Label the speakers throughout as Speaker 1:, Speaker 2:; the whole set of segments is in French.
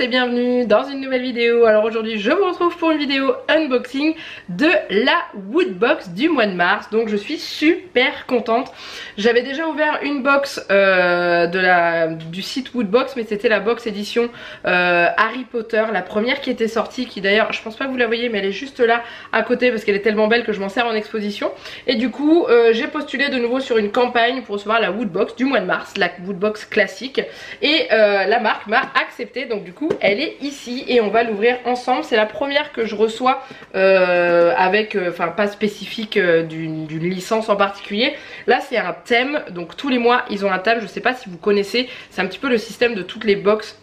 Speaker 1: et bienvenue dans une nouvelle vidéo. Alors aujourd'hui je vous retrouve pour une vidéo unboxing de la Woodbox du mois de mars. Donc je suis super contente. J'avais déjà ouvert une box du site Woodbox, mais c'était la box édition Harry Potter, la première qui était sortie, qui d'ailleurs je pense pas que vous la voyez mais elle est juste là à côté parce qu'elle est tellement belle que je m'en sers en exposition. Et du coup j'ai postulé de nouveau sur une campagne pour recevoir la Woodbox du mois de mars, la Woodbox classique, et la marque m'a accepté, donc du coup elle est ici et on va l'ouvrir ensemble. C'est la première que je reçois avec, enfin pas spécifique d'une licence en particulier. Là c'est un thème, donc tous les mois ils ont un thème. Je sais pas si vous connaissez, c'est un petit peu le système de toutes les box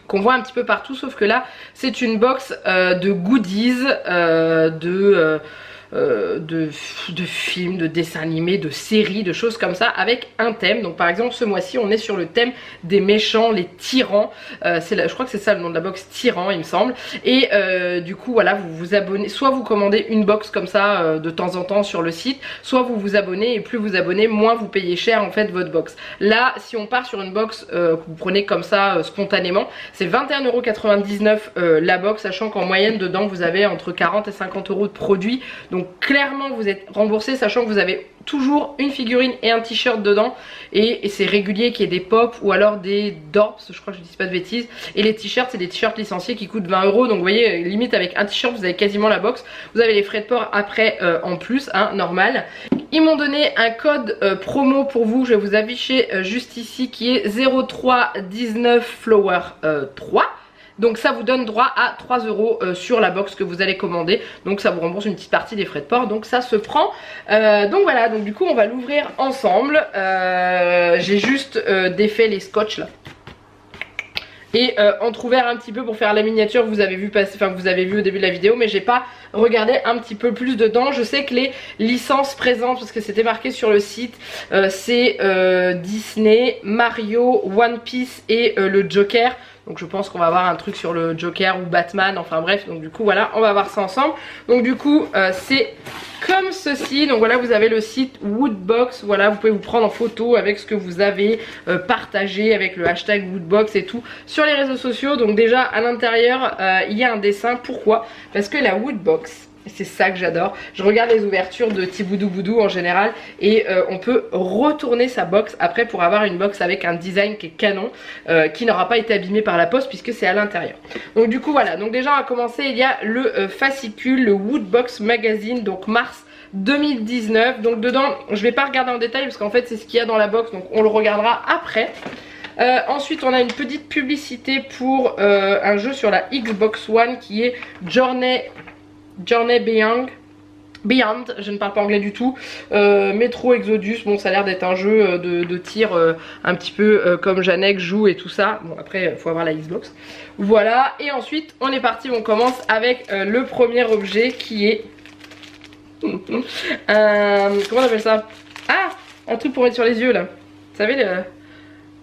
Speaker 1: qu'on voit un petit peu partout, sauf que là c'est une box de goodies, de films, de dessins animés, de séries, de choses comme ça avec un thème. Donc par exemple ce mois-ci on est sur le thème des méchants, les tyrans, je crois que c'est ça le nom de la box, tyran il me semble. Et du coup voilà, vous vous abonnez, soit vous commandez une box comme ça de temps en temps sur le site, soit vous vous abonnez, et plus vous abonnez moins vous payez cher en fait votre box. Là si on part sur une box que vous prenez comme ça spontanément, c'est 21,99 € la box, sachant qu'en moyenne dedans vous avez entre 40 et 50 € de produits. Donc clairement vous êtes remboursé, sachant que vous avez toujours une figurine et un t-shirt dedans, et c'est régulier qu'il y ait des pop ou alors des dorps, je crois que je dis pas de bêtises. Et les t-shirts c'est des t-shirts licenciés qui coûtent 20 €, donc vous voyez limite avec un t-shirt vous avez quasiment la box. Vous avez les frais de port après en plus, hein, normal. Ils m'ont donné un code promo pour vous, je vais vous afficher juste ici, qui est 0319 flower 3. Donc ça vous donne droit à 3 € sur la box que vous allez commander. Donc ça vous rembourse une petite partie des frais de port, donc ça se prend. Donc voilà, donc du coup on va l'ouvrir ensemble. J'ai juste défait les scotch là et entrouvert un petit peu pour faire la miniature. Vous avez vu passer, enfin vous avez vu au début de la vidéo, mais j'ai pas regardé un petit peu plus dedans. Je sais que les licences présentes, parce que c'était marqué sur le site, c'est Disney, Mario, One Piece et le Joker. Donc je pense qu'on va avoir un truc sur le Joker ou Batman, enfin bref, donc du coup voilà, on va voir ça ensemble. Donc du coup c'est comme ceci. Donc voilà, vous avez le site Woodbox, voilà, vous pouvez vous prendre en photo avec ce que vous avez partagé avec le hashtag Woodbox et tout sur les réseaux sociaux. Donc déjà à l'intérieur il y a un dessin. Pourquoi? Parce que la Woodbox, c'est ça que j'adore. Je regarde les ouvertures de Tiboudou Boudou en général, et on peut retourner sa box après pour avoir une box avec un design qui est canon, qui n'aura pas été abîmé par la poste puisque c'est à l'intérieur. Donc du coup voilà, donc déjà on va commencer. Il y a le fascicule, le Woodbox Magazine, donc mars 2019. Donc dedans je vais pas regarder en détail parce qu'en fait c'est ce qu'il y a dans la box, donc on le regardera après. Ensuite on a une petite publicité pour un jeu sur la Xbox One qui est Journey Beyond, je ne parle pas anglais du tout. Metro Exodus, bon ça a l'air d'être un jeu de tir un petit peu comme Janek joue et tout ça. Bon après il faut avoir la Xbox. Voilà, et ensuite on est parti, on commence avec le premier objet qui est comment on appelle ça? Ah, un truc pour mettre sur les yeux là. Vous savez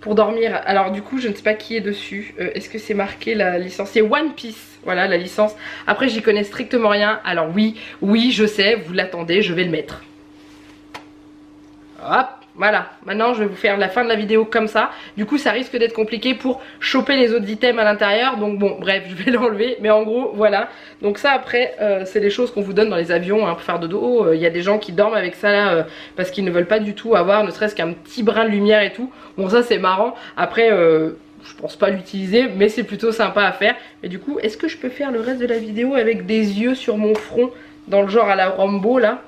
Speaker 1: pour dormir. Alors du coup je ne sais pas qui est dessus. Est-ce que c'est marqué la licence? C'est One Piece. Voilà la licence. Après j'y connais strictement rien. Alors oui je sais, vous l'attendez, je vais le mettre. Hop, voilà. Maintenant je vais vous faire la fin de la vidéo comme ça. Du coup ça risque d'être compliqué pour choper les autres items à l'intérieur. Donc bon bref, je vais l'enlever. Mais en gros voilà. Donc ça après c'est des choses qu'on vous donne dans les avions hein, pour faire dodo. Il y a des gens qui dorment avec ça là parce qu'ils ne veulent pas du tout avoir ne serait-ce qu'un petit brin de lumière et tout. Bon ça c'est marrant. Après je pense pas l'utiliser, mais c'est plutôt sympa à faire. Et du coup, est-ce que je peux faire le reste de la vidéo avec des yeux sur mon front, dans le genre à la Rambo là?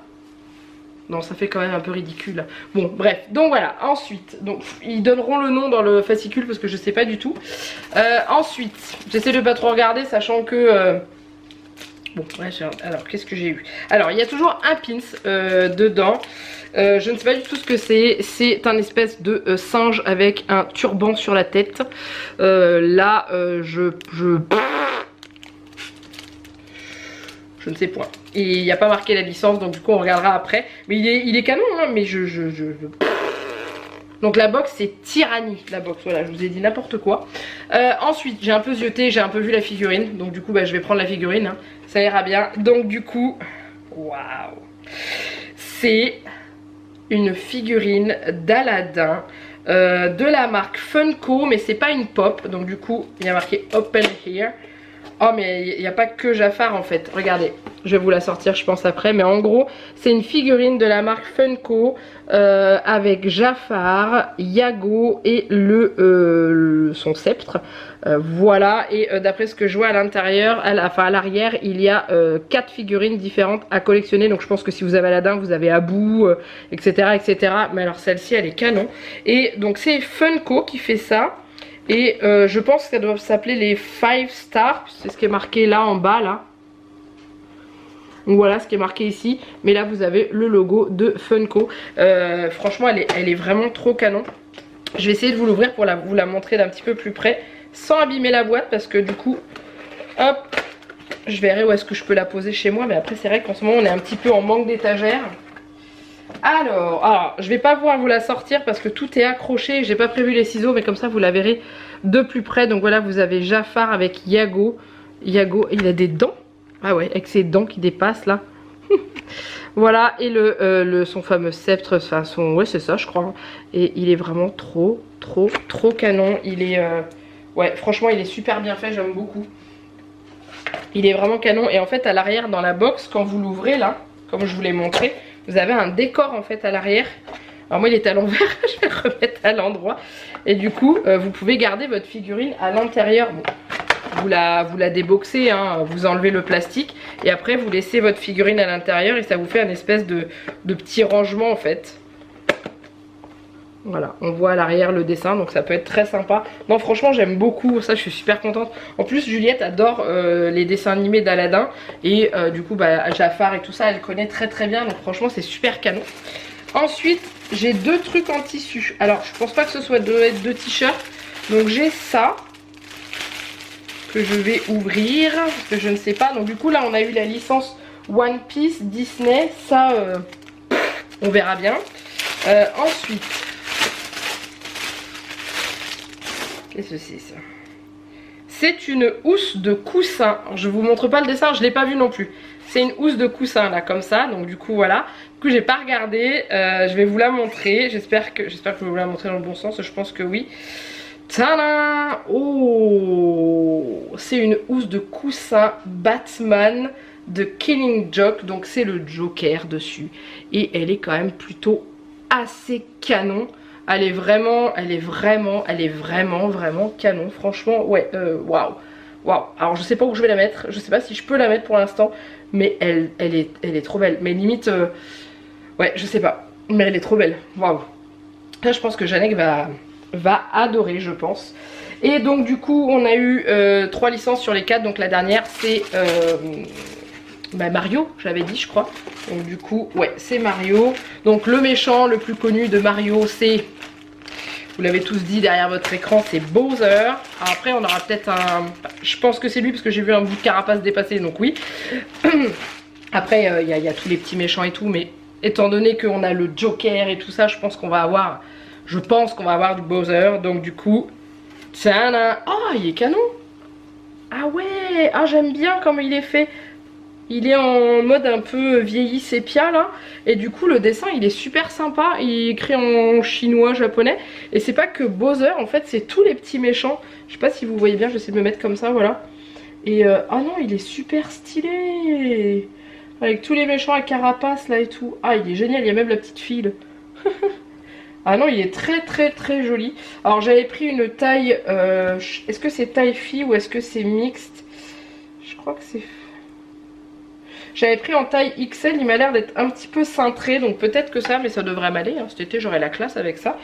Speaker 1: Non, ça fait quand même un peu ridicule. Bon, bref, donc voilà. Ensuite, donc ils donneront le nom dans le fascicule parce que je sais pas du tout. Ensuite, j'essaie de pas trop regarder, sachant que bon, ouais, alors qu'est-ce que j'ai eu? Alors, il y a toujours un pins dedans. Je ne sais pas du tout ce que c'est. C'est un espèce de singe avec un turban sur la tête. Là, je ne sais point. Et il n'y a pas marqué la licence, donc du coup on regardera après. Mais il est canon, hein, mais Donc la box c'est Tyrannie, la box, voilà, je vous ai dit n'importe quoi. Ensuite j'ai un peu zioté, j'ai un peu vu la figurine. Donc du coup bah, je vais prendre la figurine, hein. Ça ira bien. Donc du coup, waouh, c'est une figurine d'Aladin de la marque Funko, mais c'est pas une pop, donc du coup il y a marqué Open Here. Oh mais il n'y a pas que Jafar en fait, regardez, je vais vous la sortir je pense après, mais en gros c'est une figurine de la marque Funko avec Jafar, Iago et son sceptre. Voilà, et d'après ce que je vois à l'intérieur, à l'arrière, il y a 4 figurines différentes à collectionner. Donc je pense que si vous avez Aladdin, vous avez Abu, etc., etc. Mais alors celle-ci, elle est canon. Et donc c'est Funko qui fait ça. Et je pense que ça doit s'appeler les 5 stars. C'est ce qui est marqué là en bas, là. Donc voilà ce qui est marqué ici. Mais là, vous avez le logo de Funko. Franchement, elle est vraiment trop canon. Je vais essayer de vous l'ouvrir pour vous la montrer d'un petit peu plus près, sans abîmer la boîte, parce que du coup, hop, je verrai où est-ce que je peux la poser chez moi. Mais après, c'est vrai qu'en ce moment, on est un petit peu en manque d'étagère. Alors, je vais pas pouvoir vous la sortir parce que tout est accroché. J'ai pas prévu les ciseaux, mais comme ça, vous la verrez de plus près. Donc voilà, vous avez Jafar avec Iago. Iago, il a des dents. Ah ouais, avec ses dents qui dépassent là. Voilà, et son fameux sceptre, enfin ouais c'est ça je crois. Et il est vraiment trop canon. Il est, ouais franchement il est super bien fait, j'aime beaucoup. Il est vraiment canon, et en fait à l'arrière dans la box, quand vous l'ouvrez là, comme je vous l'ai montré, vous avez un décor en fait à l'arrière. Alors moi il est à l'envers, je vais le remettre à l'endroit. Et du coup vous pouvez garder votre figurine à l'intérieur. Bon, vous la déboxez, hein, vous enlevez le plastique et après vous laissez votre figurine à l'intérieur et ça vous fait un espèce de petit rangement en fait. Voilà, on voit à l'arrière le dessin, donc ça peut être très sympa. Non franchement j'aime beaucoup, ça je suis super contente. En plus Juliette adore les dessins animés d'Aladin et du coup bah, Jafar et tout ça elle connaît très bien, donc franchement c'est super canon. Ensuite j'ai 2 trucs en tissu. Alors je pense pas que ce soit 2 t-shirts, donc j'ai ça que je vais ouvrir parce que je ne sais pas. Donc du coup là on a eu la licence One Piece Disney, ça on verra bien. Ensuite, qu'est-ce que c'est ça? C'est une housse de coussin. Alors, je vous montre pas le dessin, je l'ai pas vu non plus. C'est une housse de coussin là comme ça, donc du coup voilà. Du coup j'ai pas regardé, je vais vous la montrer. J'espère que je vais vous la montrer dans le bon sens, je pense que oui. Tadam! Oh, c'est une housse de coussin Batman de Killing Joke. Donc c'est le Joker dessus. Et elle est quand même plutôt assez canon. Elle est vraiment canon. Franchement, ouais, waouh. Waouh. Alors je sais pas où je vais la mettre. Je sais pas si je peux la mettre pour l'instant. Mais elle est trop belle. Mais limite, ouais, je sais pas. Mais elle est trop belle. Waouh. Là je pense que Janek va adorer je pense. Et donc du coup on a eu 3 licences sur les 4. Donc la dernière c'est bah, Mario, j'avais dit je crois. Donc du coup ouais c'est Mario. Donc le méchant le plus connu de Mario c'est, vous l'avez tous dit derrière votre écran, c'est Bowser. Alors, après on aura peut-être un, je pense que c'est lui parce que j'ai vu un bout de carapace dépasser, donc oui. Après il y a tous les petits méchants et tout, mais étant donné qu'on a le Joker et tout ça, je pense qu'on va avoir du Bowser. Donc du coup, tiens, oh il est canon. Ah ouais, ah j'aime bien comment il est fait. Il est en mode un peu vieilli sépia là. Et du coup le dessin il est super sympa. Il est écrit en chinois, japonais. Et c'est pas que Bowser, en fait c'est tous les petits méchants. Je sais pas si vous voyez bien, je vais essayer de me mettre comme ça, voilà. Et ah non il est super stylé. Avec tous les méchants à carapace là et tout. Ah il est génial, il y a même la petite fille. Ah non il est très joli. Alors j'avais pris une taille, est-ce que c'est taille fille ou est-ce que c'est mixte? Je crois que c'est... J'avais pris en taille XL, il m'a l'air d'être un petit peu cintré, donc peut-être que ça, mais ça devrait m'aller, hein. Cet été j'aurai la classe avec ça.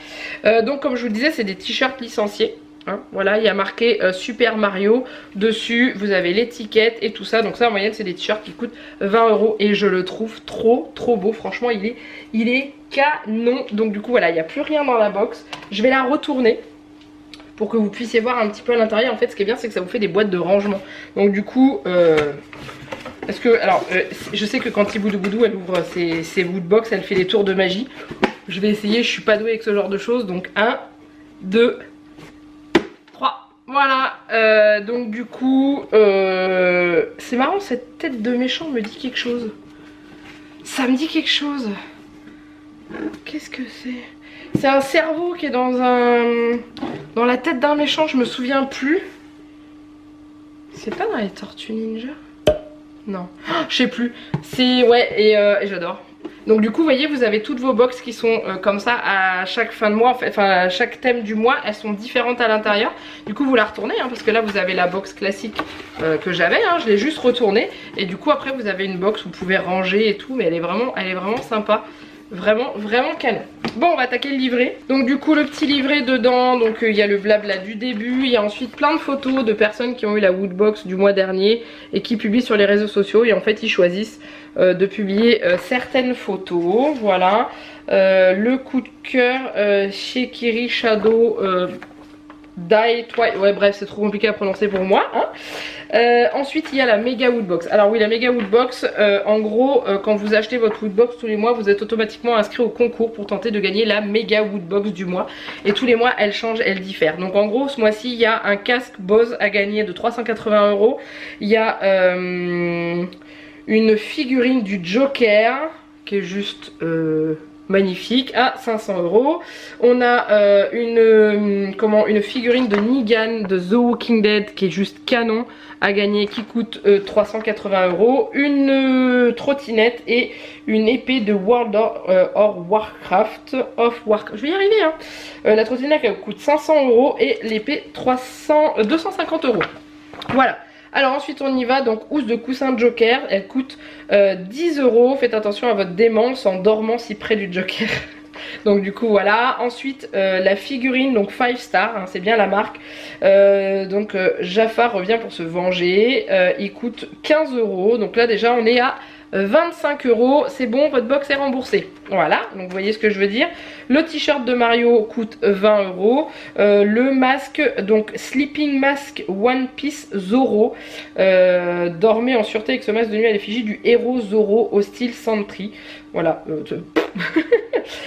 Speaker 1: Donc comme je vous le disais, c'est des t-shirts licenciés. Hein, voilà, il y a marqué Super Mario dessus, vous avez l'étiquette et tout ça. Donc ça en moyenne c'est des t-shirts qui coûtent 20 € et je le trouve trop beau. Franchement il est canon. Donc du coup voilà, il n'y a plus rien dans la box. Je vais la retourner pour que vous puissiez voir un petit peu à l'intérieur. En fait ce qui est bien c'est que ça vous fait des boîtes de rangement. Donc du coup parce que alors je sais que quand Tiboudou Boudou elle ouvre ses woodbox, elle fait des tours de magie. Je vais essayer, je suis pas douée avec ce genre de choses. Donc 1, 2, 3. Voilà, donc du coup, c'est marrant, cette tête de méchant me dit quelque chose. Ça me dit quelque chose. Qu'est-ce que c'est? C'est un cerveau qui est dans la tête d'un méchant, je me souviens plus. C'est pas dans les Tortues Ninja? Non, je sais plus. C'est ouais et j'adore. Donc du coup vous voyez, vous avez toutes vos box qui sont comme ça à chaque fin de mois, en fait, enfin à chaque thème du mois, elles sont différentes à l'intérieur. Du coup vous la retournez parce que là vous avez la box classique que j'avais, je l'ai juste retournée. Et du coup après vous avez une box où vous pouvez ranger et tout, mais elle est vraiment sympa. Vraiment canon. Bon, on va attaquer le livret. Donc du coup le petit livret dedans, donc il y a le blabla du début, il y a ensuite plein de photos de personnes qui ont eu la Woodbox du mois dernier et qui publient sur les réseaux sociaux, et en fait ils choisissent de publier certaines photos. Voilà. Le coup de cœur chez Kiri Shadow Die Twice. Ouais bref, c'est trop compliqué à prononcer pour moi. Ensuite il y a la méga Woodbox. Alors oui, la méga Woodbox, en gros quand vous achetez votre Woodbox tous les mois, vous êtes automatiquement inscrit au concours pour tenter de gagner la méga Woodbox du mois. Et tous les mois elle change, elle diffère. Donc en gros ce mois-ci il y a un casque Bose à gagner de 380 €. Il y a une figurine du Joker qui est juste magnifique à 500 €. On a une figurine de Negan de The Walking Dead qui est juste canon à gagner, qui coûte 380 €. Une trottinette et une épée de World of Warcraft. Je vais y arriver la trottinette elle coûte 500 € et l'épée 250 €. Voilà. Alors ensuite on y va, donc housse de coussin Joker, elle coûte 10 €, faites attention à votre démence en dormant si près du Joker. Donc du coup voilà. Ensuite la figurine, donc 5 Star, c'est bien la marque. Jafar revient pour se venger, il coûte 15 €, donc là déjà on est à 25 €, c'est bon, votre box est remboursée. Voilà, donc vous voyez ce que je veux dire. Le t-shirt de Mario coûte 20 €. Le masque, donc Sleeping Mask One Piece Zoro. Dormez en sûreté avec ce masque de nuit à l'effigie du héros Zoro au style Sentry. Voilà.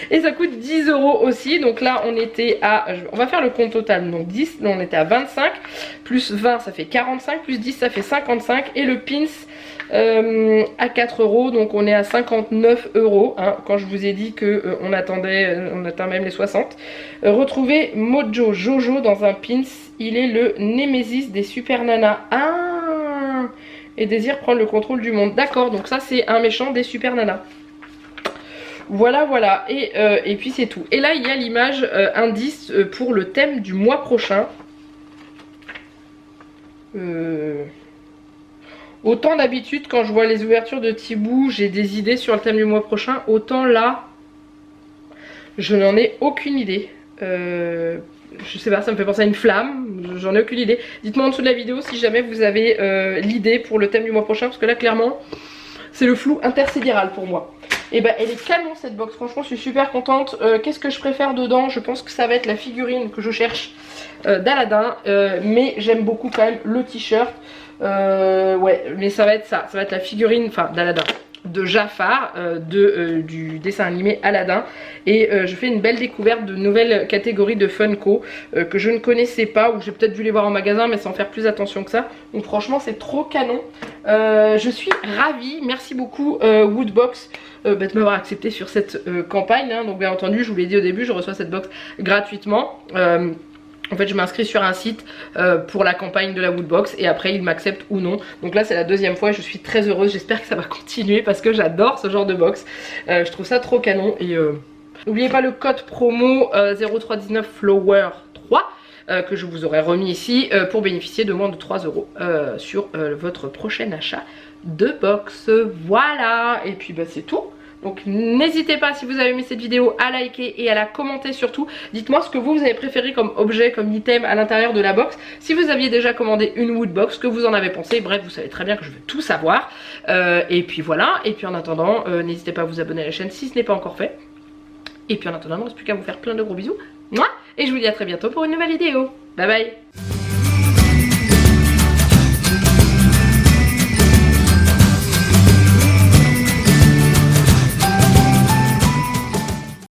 Speaker 1: Et ça coûte 10 € aussi. Donc là on était à, on va faire le compte total, donc 10, là on était à 25, plus 20 ça fait 45, plus 10 ça fait 55. Et le pins à 4 €, donc on est à 59 €, quand je vous ai dit que on atteint même les 60. Retrouvez Mojo Jojo dans un pins, il est le Némésis des Super Nanas. Et désire prendre le contrôle du monde. D'accord, donc ça c'est un méchant des Super Nanas. Voilà, et puis c'est tout. Et là il y a l'image indice pour le thème du mois prochain. Autant d'habitude quand je vois les ouvertures de Thibaut, j'ai des idées sur le thème du mois prochain, autant là, je n'en ai aucune idée. Je sais pas, ça me fait penser à une flamme, j'en ai aucune idée. Dites-moi en dessous de la vidéo si jamais vous avez l'idée pour le thème du mois prochain, parce que là clairement, c'est le flou intersidéral pour moi. Et bah elle est canon cette box, franchement je suis super contente. Qu'est-ce que je préfère dedans? Je pense que ça va être la figurine que je cherche d'Aladin, mais j'aime beaucoup quand même le t-shirt. Ouais, mais ça va être ça va être la figurine, enfin d'Aladin, de Jafar, du dessin animé Aladin. Et je fais une belle découverte de nouvelles catégories de Funko que je ne connaissais pas, ou j'ai peut-être dû les voir en magasin mais sans faire plus attention que ça. Donc franchement c'est trop canon. Je suis ravie, merci beaucoup Woodbox de m'avoir accepté sur cette campagne, donc bien entendu je vous l'ai dit au début, je reçois cette box gratuitement. En fait je m'inscris sur un site pour la campagne de la Woodbox et après ils m'acceptent ou non. Donc là c'est la deuxième fois et je suis très heureuse, j'espère que ça va continuer parce que j'adore ce genre de box. Je trouve ça trop canon. Et n'oubliez pas le code promo 0319 Flower 3 que je vous aurais remis ici pour bénéficier de moins de 3 € sur votre prochain achat de box. Voilà, et puis bah c'est tout. Donc n'hésitez pas si vous avez aimé cette vidéo à liker et à la commenter surtout. Dites-moi ce que vous avez préféré comme objet, comme item à l'intérieur de la box. Si vous aviez déjà commandé une Woodbox, que vous en avez pensé. Bref, vous savez très bien que je veux tout savoir. Et puis voilà, et puis en attendant, n'hésitez pas à vous abonner à la chaîne si ce n'est pas encore fait. Et puis en attendant, il ne reste plus qu'à vous faire plein de gros bisous. Moi, et je vous dis à très bientôt pour une nouvelle vidéo. Bye bye.